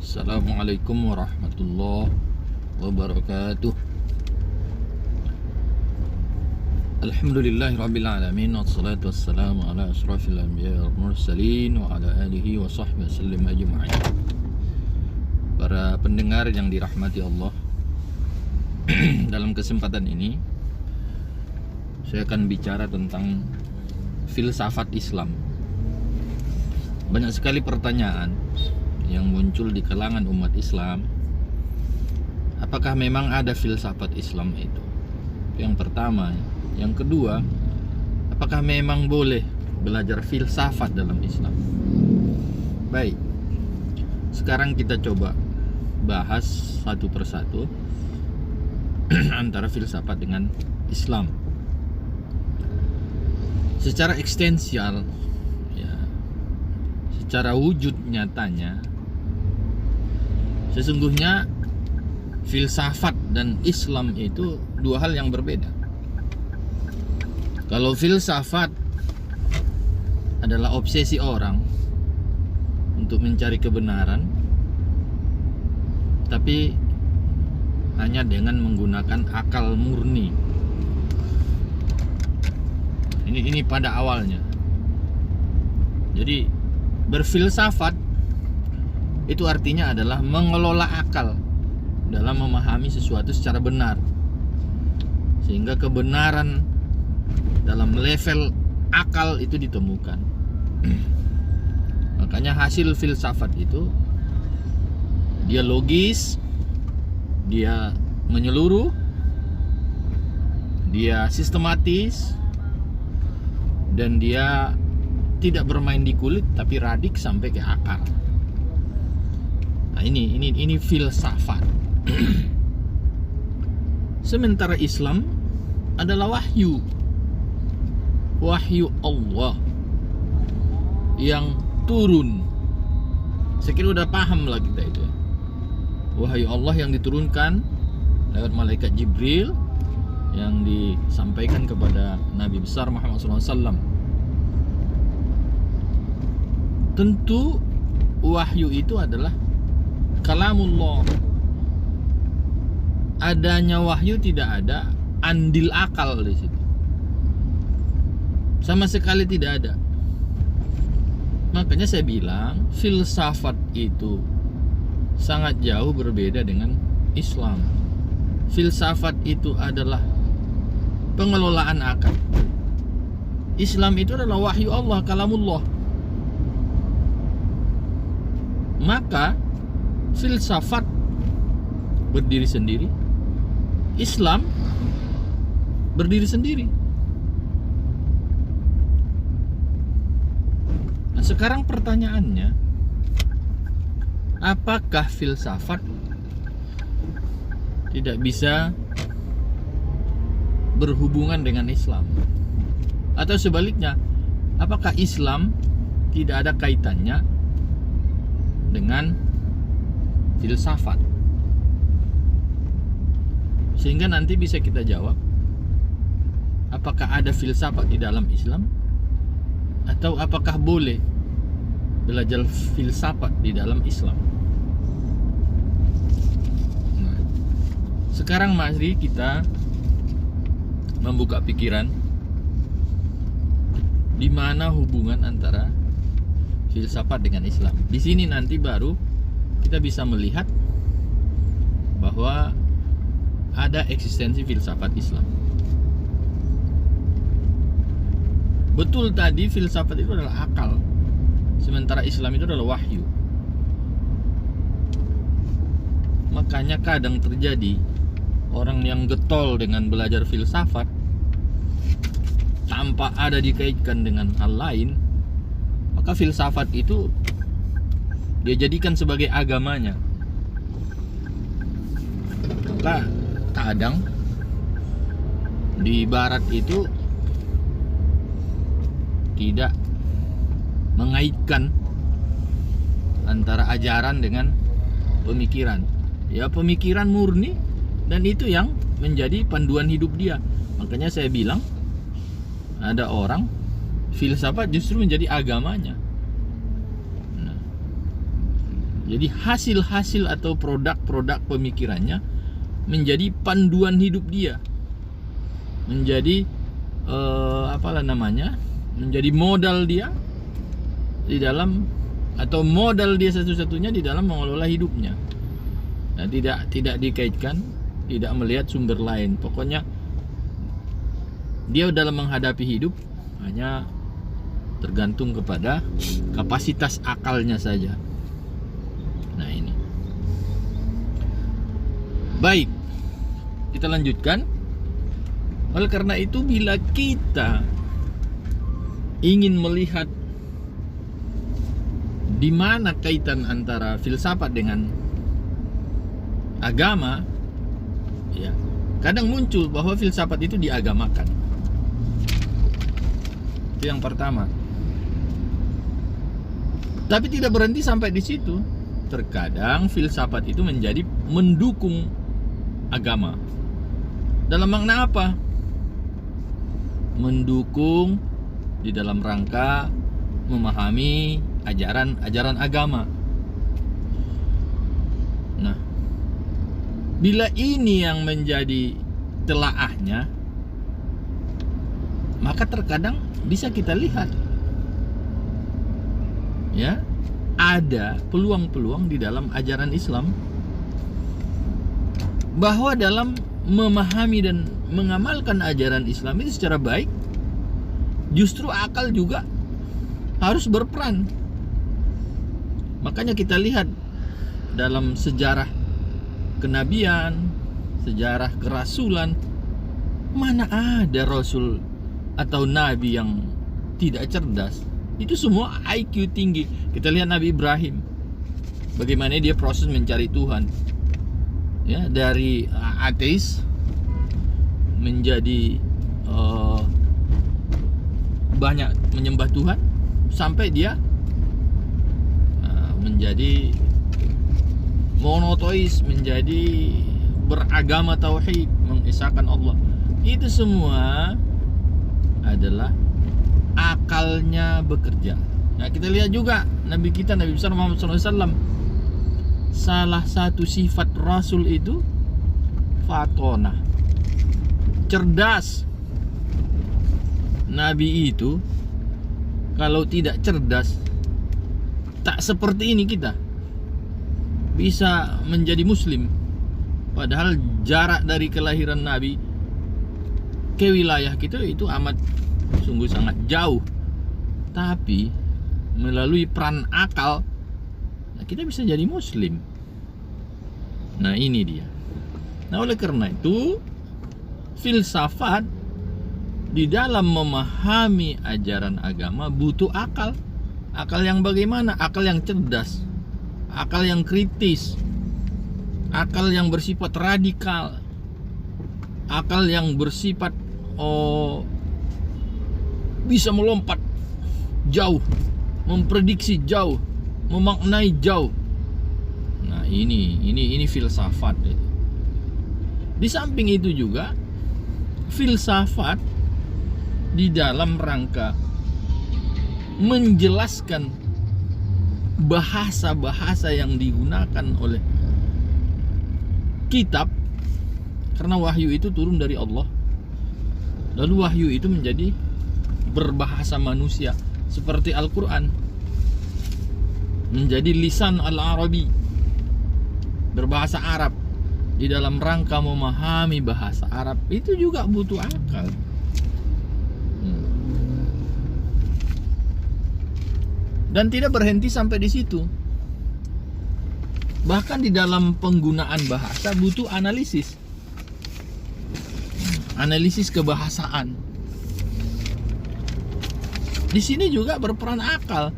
Assalamualaikum warahmatullahi wabarakatuh. Alhamdulillahirrabbilalamin. Wassalatu wassalamu ala asrafil anbiya wal mursalin wa ala alihi wa sahbihi wasallim ajma'in. Para pendengar yang dirahmati Allah, dalam kesempatan ini saya akan bicara tentang filsafat Islam. Banyak sekali pertanyaan yang muncul di kalangan umat Islam. Apakah memang ada filsafat Islam itu? Yang pertama. Yang kedua, apakah memang boleh belajar filsafat dalam Islam? Baik, sekarang kita coba bahas satu persatu antara filsafat dengan Islam. Secara ekstensial, ya, secara wujud nyatanya, sesungguhnya filsafat dan Islam itu dua hal yang berbeda. Kalau filsafat adalah obsesi orang untuk mencari kebenaran, tapi hanya dengan menggunakan akal murni. Ini pada awalnya. Jadi berfilsafat itu artinya adalah mengelola akal dalam memahami sesuatu secara benar, sehingga kebenaran dalam level akal itu ditemukan. Makanya hasil filsafat itu dia logis, dia menyeluruh, dia sistematis, dan dia tidak bermain di kulit tapi radik sampai ke akar. Nah, ini filsafat. Sementara Islam adalah wahyu Allah yang turun. Saya kira udah paham lah kita itu. Wahyu Allah yang diturunkan lewat malaikat Jibril yang disampaikan kepada Nabi besar Muhammad SAW. Tentu wahyu itu adalah kalamullah. Adanya wahyu tidak ada andil akal di situ. Sama sekali tidak ada. Makanya saya bilang filsafat itu sangat jauh berbeda dengan Islam. Filsafat itu adalah pengelolaan akal. Islam itu adalah wahyu Allah, kalamullah. Maka filsafat berdiri sendiri, Islam berdiri sendiri. Nah, sekarang pertanyaannya, apakah filsafat tidak bisa berhubungan dengan Islam? Atau sebaliknya, apakah Islam tidak ada kaitannya dengan filsafat? Sehingga nanti bisa kita jawab, apakah ada filsafat di dalam Islam? Atau apakah boleh belajar filsafat di dalam Islam? Nah, sekarang mari kita membuka pikiran di mana hubungan antara filsafat dengan Islam. Di sini nanti baru kita bisa melihat bahwa ada eksistensi filsafat Islam. Betul tadi filsafat itu adalah akal, sementara Islam itu adalah wahyu. Makanya kadang terjadi orang yang getol dengan belajar filsafat tanpa ada dikaitkan dengan hal lain, maka filsafat itu dia jadikan sebagai agamanya. Maka kadang di barat itu tidak mengaitkan antara ajaran dengan pemikiran. Ya, pemikiran murni, dan itu yang menjadi panduan hidup dia. Makanya saya bilang ada orang filsafat justru menjadi agamanya. Nah, Jadi hasil-hasil atau produk-produk pemikirannya menjadi panduan hidup dia, menjadi menjadi modal dia di dalam, atau modal dia satu-satunya di dalam mengelola hidupnya. Nah, tidak dikaitkan, tidak melihat sumber lain. Pokoknya dia dalam menghadapi hidup hanya tergantung kepada kapasitas akalnya saja. Nah, ini. Baik, kita lanjutkan. Oleh karena itu, bila kita ingin melihat di mana kaitan antara filsafat dengan agama, ya, kadang muncul bahwa filsafat itu diagamakan. Itu yang pertama. Tapi tidak berhenti sampai di situ. Terkadang filsafat itu menjadi mendukung agama. Dalam makna apa? Mendukung di dalam rangka memahami ajaran agama. Nah, bila ini yang menjadi telaahnya, maka terkadang bisa kita lihat, ya, ada peluang-peluang di dalam ajaran Islam bahwa dalam memahami dan mengamalkan ajaran Islam itu secara baik, justru akal juga harus berperan. Makanya kita lihat dalam sejarah kenabian, sejarah kerasulan, mana ada rasul atau nabi yang tidak cerdas. Itu semua IQ tinggi. Kita lihat Nabi Ibrahim, bagaimana dia proses mencari Tuhan, ya, dari ateis menjadi banyak menyembah Tuhan, sampai dia menjadi monoteis, menjadi beragama tauhid, mengesahkan Allah. Itu semua adalah akalnya bekerja. Nah, kita lihat juga Nabi kita, Nabi besar Muhammad SAW, salah satu sifat Rasul itu fatonah, cerdas. Nabi itu kalau tidak cerdas, tak seperti ini kita bisa menjadi muslim. Padahal jarak dari kelahiran Nabi ke wilayah kita itu amat sungguh sangat jauh. Tapi melalui peran akal, nah, kita bisa jadi muslim. Nah, ini dia. Nah, oleh karena itu, filsafat di dalam memahami ajaran agama butuh akal. Akal yang bagaimana? Akal yang cerdas, akal yang kritis, akal yang bersifat radikal, akal yang bersifat bisa melompat jauh, memprediksi jauh, memaknai jauh. Nah, ini filsafat. Di samping itu juga filsafat di dalam rangka menjelaskan bahasa-bahasa yang digunakan oleh kitab, karena wahyu itu turun dari Allah, lalu wahyu itu menjadi berbahasa manusia seperti Al-Quran, menjadi lisan al-Arabi, berbahasa Arab. Di dalam rangka memahami bahasa Arab itu juga butuh akal. Dan tidak berhenti sampai di situ. Bahkan di dalam penggunaan bahasa butuh analisis. Analisis kebahasaan. Di sini juga berperan akal,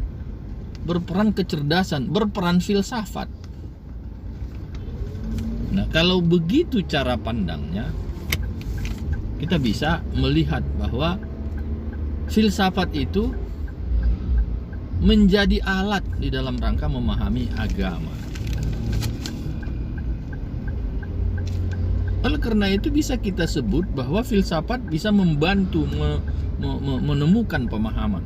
berperan kecerdasan, berperan filsafat. Nah, kalau begitu cara pandangnya, kita bisa melihat bahwa filsafat itu menjadi alat di dalam rangka memahami agama. Oleh karena itu bisa kita sebut bahwa filsafat bisa membantu menemukan pemahaman.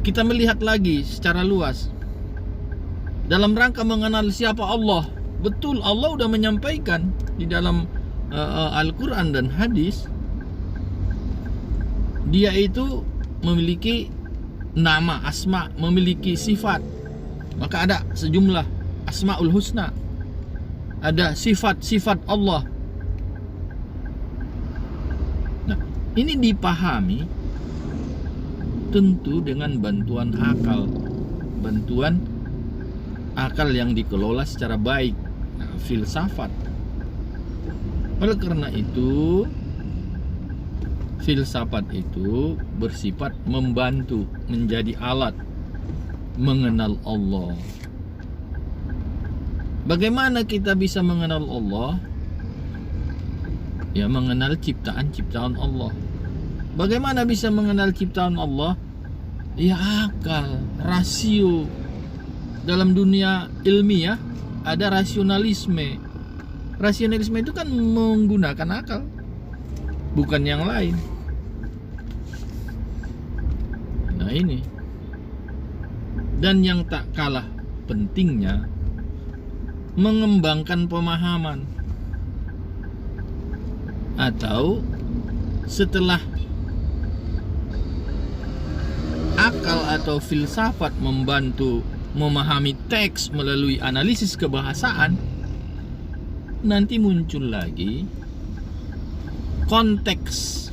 Kita melihat lagi secara luas dalam rangka mengenal siapa Allah. Betul, Allah udah menyampaikan di dalam Al-Quran dan hadis, dia itu memiliki nama, asma, memiliki sifat. Maka ada sejumlah asmaul husna, ada sifat-sifat Allah. Nah, ini dipahami tentu dengan bantuan akal yang dikelola secara baik, filsafat. Oleh karena itu, filsafat itu bersifat membantu, menjadi alat mengenal Allah. Bagaimana kita bisa mengenal Allah? Ya, mengenal ciptaan-ciptaan Allah. Bagaimana bisa mengenal ciptaan Allah? Ya, akal, rasio. Dalam dunia ilmiah ada rasionalisme. Rasionalisme itu kan menggunakan akal, bukan yang lain. Nah, ini. Dan yang tak kalah pentingnya, mengembangkan pemahaman. Atau setelah akal atau filsafat membantu memahami teks melalui analisis kebahasaan, nanti muncul lagi konteks.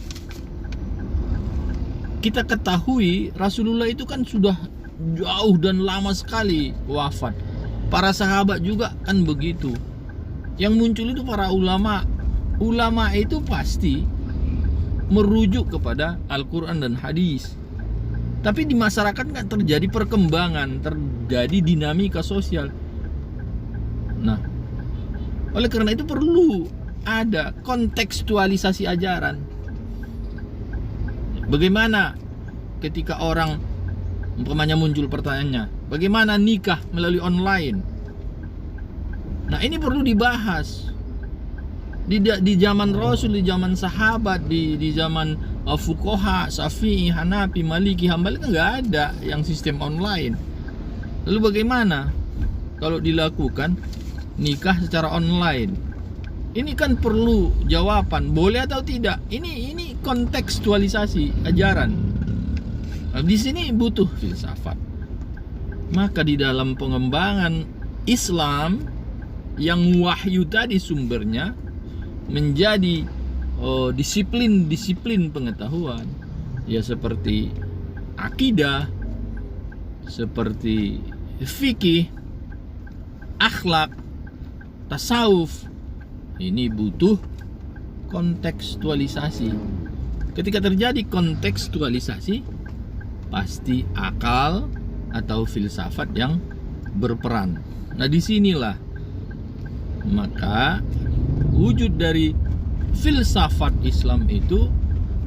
Kita ketahui Rasulullah itu kan sudah jauh dan lama sekali wafat. Para sahabat juga kan begitu. Yang muncul itu para ulama. Ulama itu pasti merujuk kepada Al-Quran dan hadis. Tapi di masyarakat kan terjadi perkembangan, terjadi dinamika sosial. Nah, oleh karena itu perlu ada kontekstualisasi ajaran. Bagaimana ketika orang, umpamanya muncul pertanyaannya, bagaimana nikah melalui online? Nah, ini perlu dibahas. Di zaman Rasul, di zaman sahabat, di zaman fuqaha, Syafi'i, Hanafi, Maliki, Hambali kan nggak ada yang sistem online. Lalu bagaimana kalau dilakukan nikah secara online? Ini kan perlu jawaban, boleh atau tidak? Ini kontekstualisasi ajaran. Nah, di sini butuh filsafat. Maka di dalam pengembangan Islam yang wahyu tadi sumbernya menjadi disiplin pengetahuan, ya seperti akidah, seperti fikih, akhlak, tasawuf. Ini butuh kontekstualisasi. Ketika terjadi kontekstualisasi, pasti akal atau filsafat yang berperan. Nah, disinilah maka wujud dari filsafat Islam itu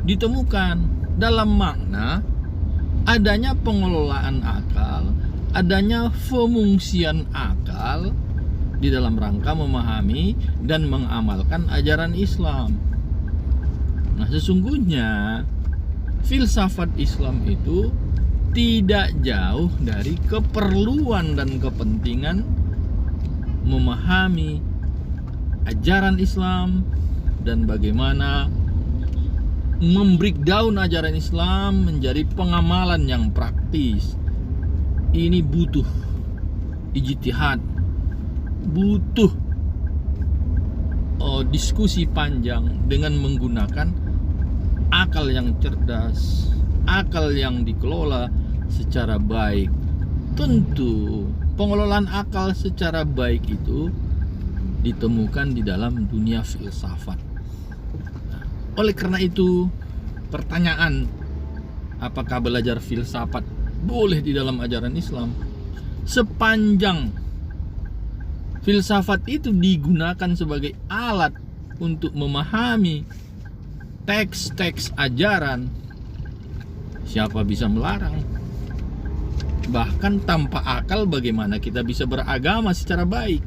ditemukan dalam makna adanya pengelolaan akal, adanya pemungsian akal di dalam rangka memahami dan mengamalkan ajaran Islam. Nah, sesungguhnya filsafat Islam itu tidak jauh dari keperluan dan kepentingan memahami ajaran Islam dan bagaimana membreakdown ajaran Islam menjadi pengamalan yang praktis. Ini butuh ijtihad, butuh diskusi panjang dengan menggunakan akal yang cerdas, akal yang dikelola secara baik. Tentu pengelolaan akal secara baik itu ditemukan di dalam dunia filsafat. Oleh karena itu, pertanyaan apakah belajar filsafat boleh di dalam ajaran Islam? Sepanjang filsafat itu digunakan sebagai alat untuk memahami teks-teks ajaran, siapa bisa melarang? Bahkan tanpa akal bagaimana kita bisa beragama secara baik?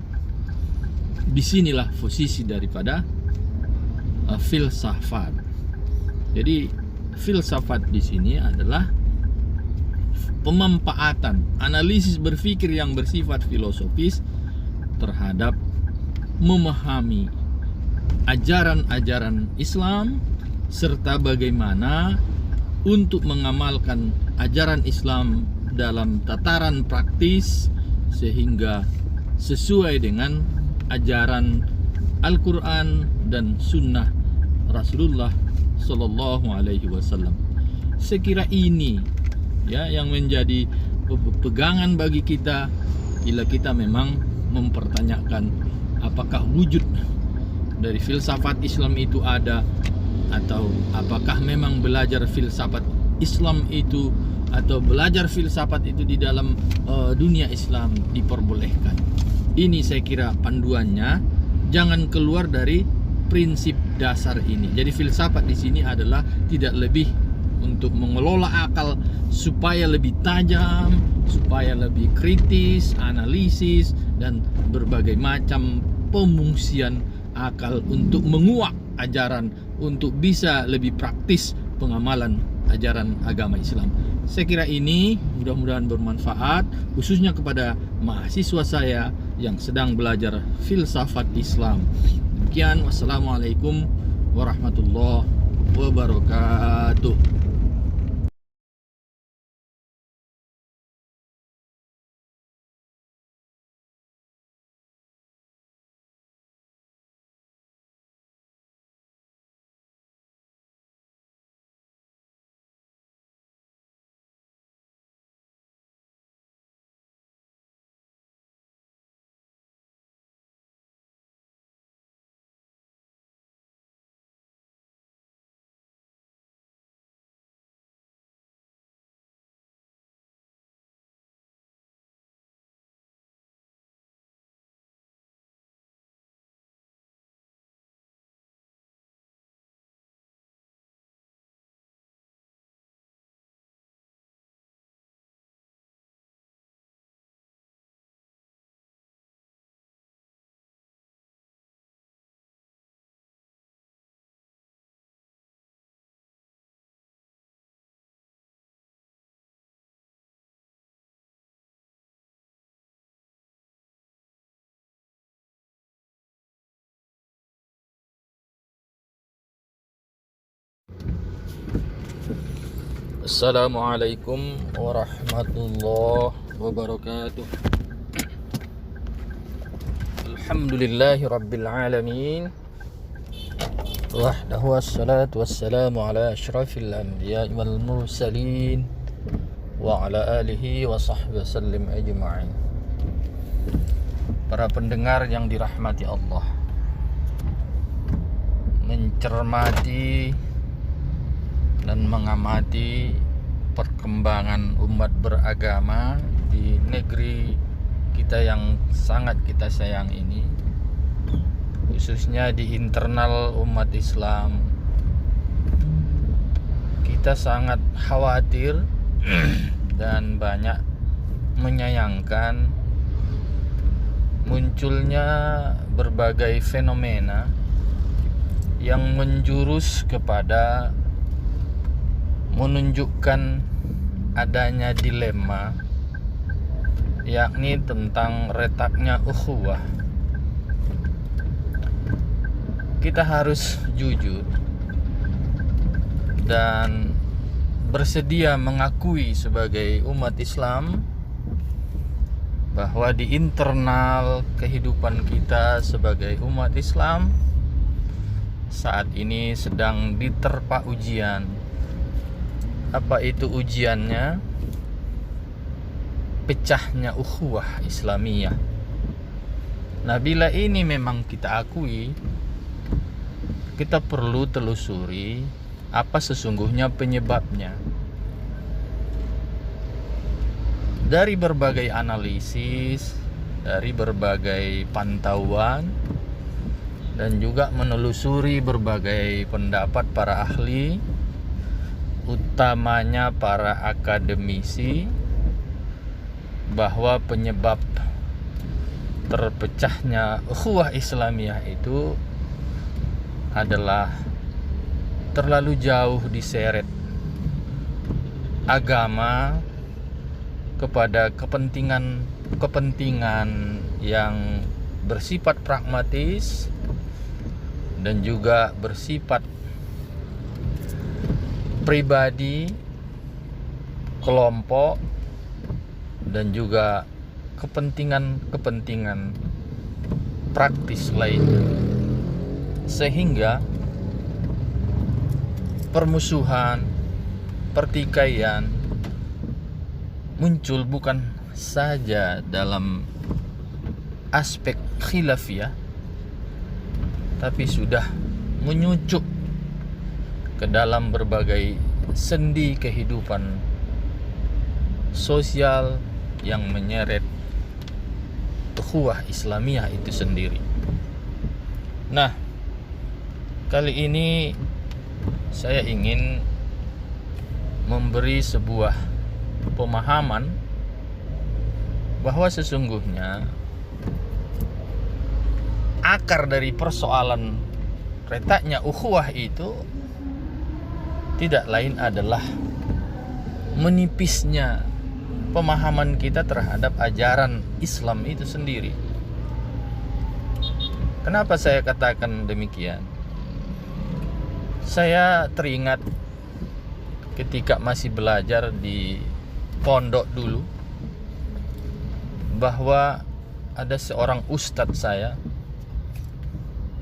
Disinilah posisi daripada filsafat. Jadi filsafat di sini adalah pemanfaatan analisis berpikir yang bersifat filosofis terhadap memahami ajaran-ajaran Islam serta bagaimana untuk mengamalkan ajaran Islam dalam tataran praktis sehingga sesuai dengan ajaran Al-Quran dan Sunnah Rasulullah Sallallahu Alaihi Wasallam. Saya kira ini ya yang menjadi pegangan bagi kita bila kita memang mempertanyakan apakah wujud dari filsafat Islam itu ada, atau apakah memang belajar filsafat Islam itu atau belajar filsafat itu di dalam dunia Islam diperbolehkan. Ini saya kira panduannya, jangan keluar dari prinsip dasar ini. Jadi filsafat di sini adalah tidak lebih untuk mengelola akal supaya lebih tajam, supaya lebih kritis, analisis, dan berbagai macam pemungsian akal untuk menguak ajaran, untuk bisa lebih praktis pengamalan ajaran agama Islam. Saya kira ini mudah-mudahan bermanfaat, khususnya kepada mahasiswa saya yang sedang belajar filsafat Islam. Demikian, wassalamualaikum warahmatullahi wabarakatuh. Assalamualaikum warahmatullahi wabarakatuh. Alhamdulillahi rabbil alamin. Wahdahu wassalatu wassalamu ala asyrafil anbiya'i wal mursalin wa ala alihi wa sahbihi wasallim ajma'in. Para pendengar yang dirahmati Allah, mencermati dan mengamati perkembangan umat beragama di negeri kita yang sangat kita sayang ini, khususnya di internal umat Islam, kita sangat khawatir dan banyak menyayangkan munculnya berbagai fenomena yang menjurus kepada menunjukkan adanya dilema, yakni tentang retaknya ukhuwah. Kita harus jujur dan bersedia mengakui sebagai umat Islam bahwa di internal kehidupan kita sebagai umat Islam saat ini sedang diterpa ujian. Apa itu ujiannya? Pecahnya ukhuwah Islamiyah. Nah, bila ini memang kita akui, kita perlu telusuri apa sesungguhnya penyebabnya. Dari berbagai analisis, dari berbagai pantauan, dan juga menelusuri berbagai pendapat para ahli, utamanya para akademisi, bahwa penyebab terpecahnya ukhuwah Islamiyah itu adalah terlalu jauh diseret agama kepada kepentingan yang bersifat pragmatis dan juga bersifat pribadi, kelompok, dan juga kepentingan praktis lainnya, sehingga permusuhan, pertikaian muncul bukan saja dalam aspek khilafiyah, tapi sudah menyucuk ke dalam berbagai sendi kehidupan sosial yang menyeret ukhuwah Islamiyah itu sendiri. Nah, kali ini saya ingin memberi sebuah pemahaman bahwa sesungguhnya akar dari persoalan retaknya ukhuwah itu tidak lain adalah menipisnya pemahaman kita terhadap ajaran Islam itu sendiri. Kenapa saya katakan demikian? Saya teringat ketika masih belajar di pondok dulu, bahwa ada seorang ustadz saya,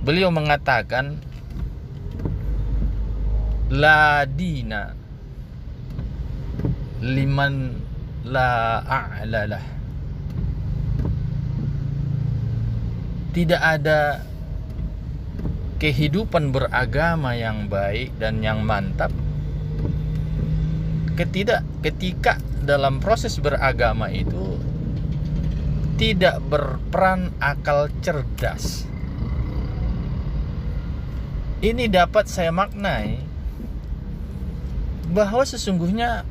beliau mengatakan, la dina liman la a'lalah. Tidak ada kehidupan beragama yang baik dan yang mantap ketika dalam proses beragama itu tidak berperan akal cerdas. Ini dapat saya maknai bahwa sesungguhnya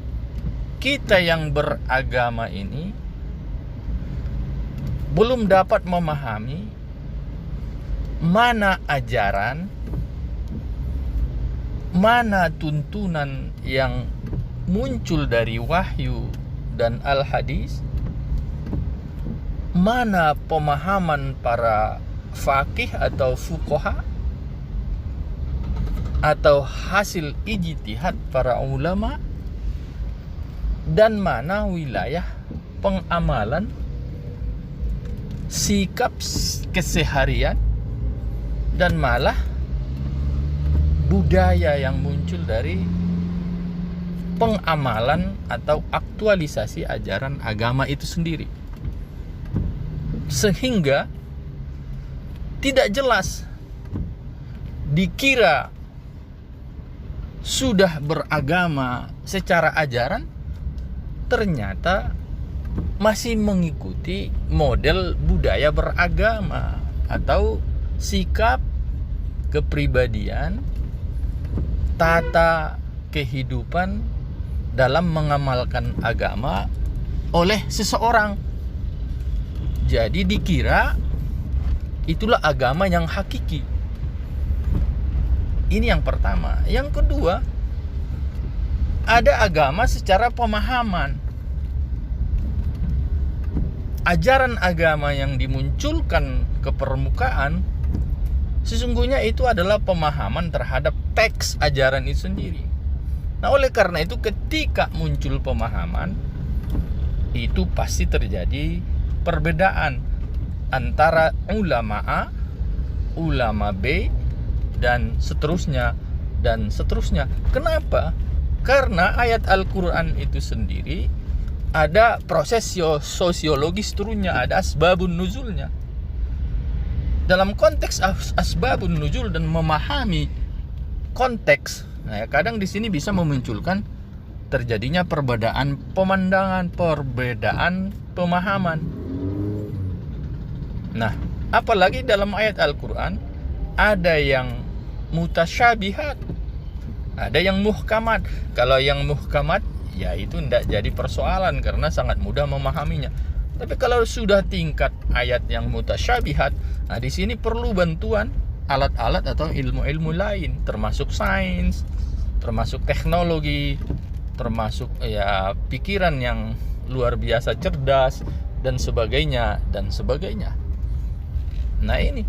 kita yang beragama ini belum dapat memahami mana ajaran, mana tuntunan yang muncul dari wahyu dan al-hadis, mana pemahaman para faqih atau fuqaha, atau hasil ijtihad para ulama, dan mana wilayah pengamalan sikap keseharian dan malah budaya yang muncul dari pengamalan atau aktualisasi ajaran agama itu sendiri. Sehingga tidak jelas, dikira sudah beragama secara ajaran, ternyata masih mengikuti model budaya beragama atau sikap kepribadian, tata kehidupan dalam mengamalkan agama oleh seseorang. Jadi dikira itulah agama yang hakiki. Ini yang pertama. Yang kedua, ada agama secara pemahaman. Ajaran agama yang dimunculkan ke permukaan sesungguhnya itu adalah pemahaman terhadap teks ajaran itu sendiri. Nah, oleh karena itu ketika muncul pemahaman, itu pasti terjadi perbedaan antara ulama A, ulama B, dan seterusnya. Kenapa? Karena ayat Al-Quran itu sendiri ada proses sosiologis turunnya, ada asbabun nuzulnya. Dalam konteks asbabun nuzul dan memahami konteks, nah, kadang di sini bisa memunculkan terjadinya perbedaan pemandangan, perbedaan pemahaman. Nah, apalagi dalam ayat Al-Quran ada yang mutasyabihat, ada yang muhkamat. Kalau yang muhkamat, ya itu tidak jadi persoalan karena sangat mudah memahaminya. Tapi kalau sudah tingkat ayat yang mutasyabihat, nah di sini perlu bantuan alat-alat atau ilmu-ilmu lain, termasuk sains, termasuk teknologi, termasuk ya pikiran yang luar biasa cerdas, dan sebagainya, dan sebagainya. Nah ini,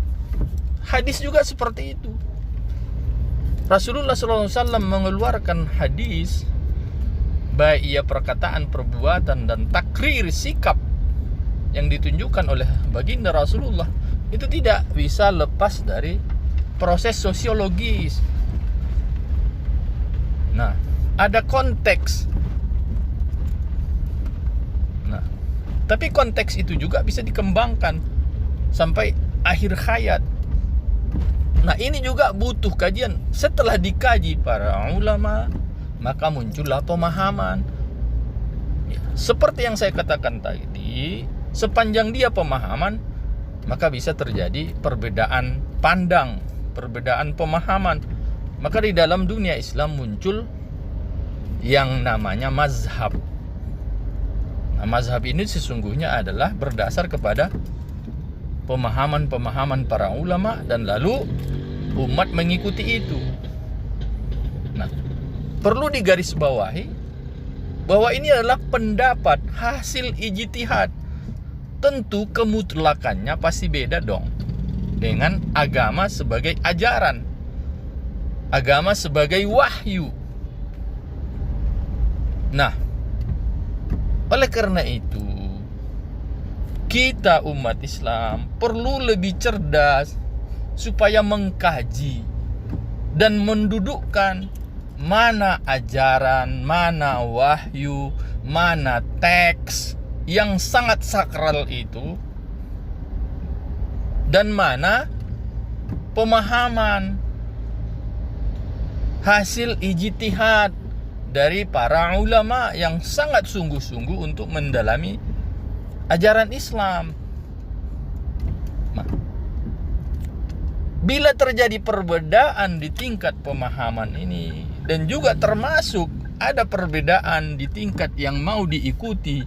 hadis juga seperti itu. Rasulullah SAW mengeluarkan hadis, baik ia perkataan, perbuatan, dan takrir sikap yang ditunjukkan oleh baginda Rasulullah, itu tidak bisa lepas dari proses sosiologis. Nah, ada konteks. Nah, tapi konteks itu juga bisa dikembangkan sampai akhir hayat. Nah, ini juga butuh kajian. Setelah dikaji para ulama, maka muncullah pemahaman. Ya, seperti yang saya katakan tadi, sepanjang dia pemahaman, maka bisa terjadi perbedaan pandang, perbedaan pemahaman. Maka di dalam dunia Islam muncul yang namanya mazhab. Nah, mazhab ini sesungguhnya adalah berdasar kepada pemahaman-pemahaman para ulama, dan lalu umat mengikuti itu. Nah, perlu digarisbawahi bahwa ini adalah pendapat hasil ijtihad. Tentu kemutlakannya pasti beda dong dengan agama sebagai ajaran, agama sebagai wahyu. Nah, oleh karena itu kita umat Islam perlu lebih cerdas supaya mengkaji dan mendudukkan mana ajaran, mana wahyu, mana teks yang sangat sakral itu, dan mana pemahaman hasil ijtihad dari para ulama yang sangat sungguh-sungguh untuk mendalami ajaran Islam. Nah, bila terjadi perbedaan di tingkat pemahaman ini, dan juga termasuk ada perbedaan di tingkat yang mau diikuti,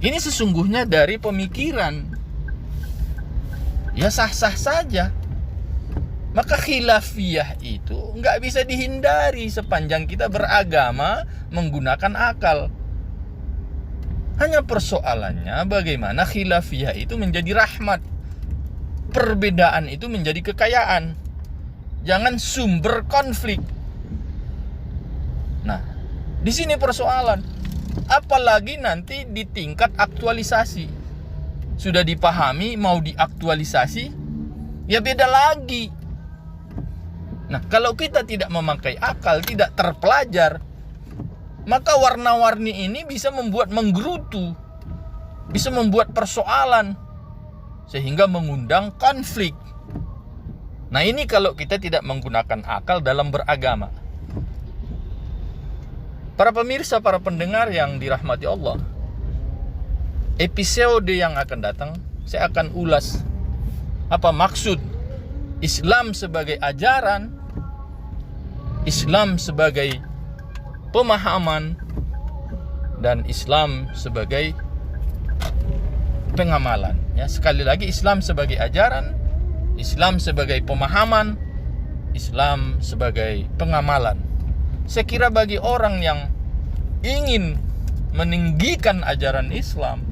ini sesungguhnya dari pemikiran, ya sah-sah saja. Maka khilafiyah itu nggak bisa dihindari sepanjang kita beragama menggunakan akal. Hanya persoalannya bagaimana khilafiyah itu menjadi rahmat, perbedaan itu menjadi kekayaan, jangan sumber konflik. Nah, di sini persoalan. Apalagi nanti di tingkat aktualisasi, sudah dipahami mau diaktualisasi, ya beda lagi. Nah, kalau kita tidak memakai akal, tidak terpelajar, maka warna-warni ini bisa membuat menggerutu, bisa membuat persoalan, sehingga mengundang konflik. Nah, ini kalau kita tidak menggunakan akal dalam beragama. Para pemirsa, para pendengar yang dirahmati Allah, episode yang akan datang saya akan ulas apa maksud Islam sebagai ajaran, Islam sebagai pemahaman, dan Islam sebagai pengamalan. Ya, sekali lagi, Islam sebagai ajaran, Islam sebagai pemahaman, Islam sebagai pengamalan. Saya kira bagi orang yang ingin meninggikan ajaran Islam,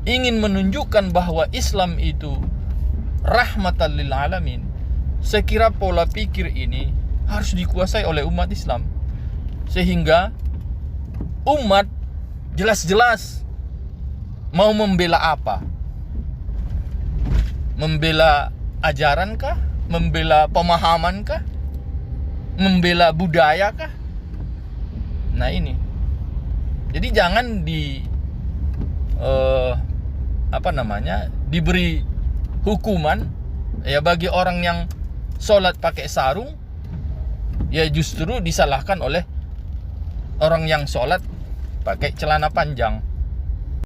ingin menunjukkan bahwa Islam itu rahmatan lil alamin, saya kira pola pikir ini harus dikuasai oleh umat Islam, sehingga umat jelas-jelas mau membela apa? Membela ajaran kah? Membela pemahaman kah? Membela budaya kah? Nah ini. Jadi jangan diberi hukuman ya bagi orang yang sholat pakai sarung, ya justru disalahkan oleh orang yang sholat pakai celana panjang.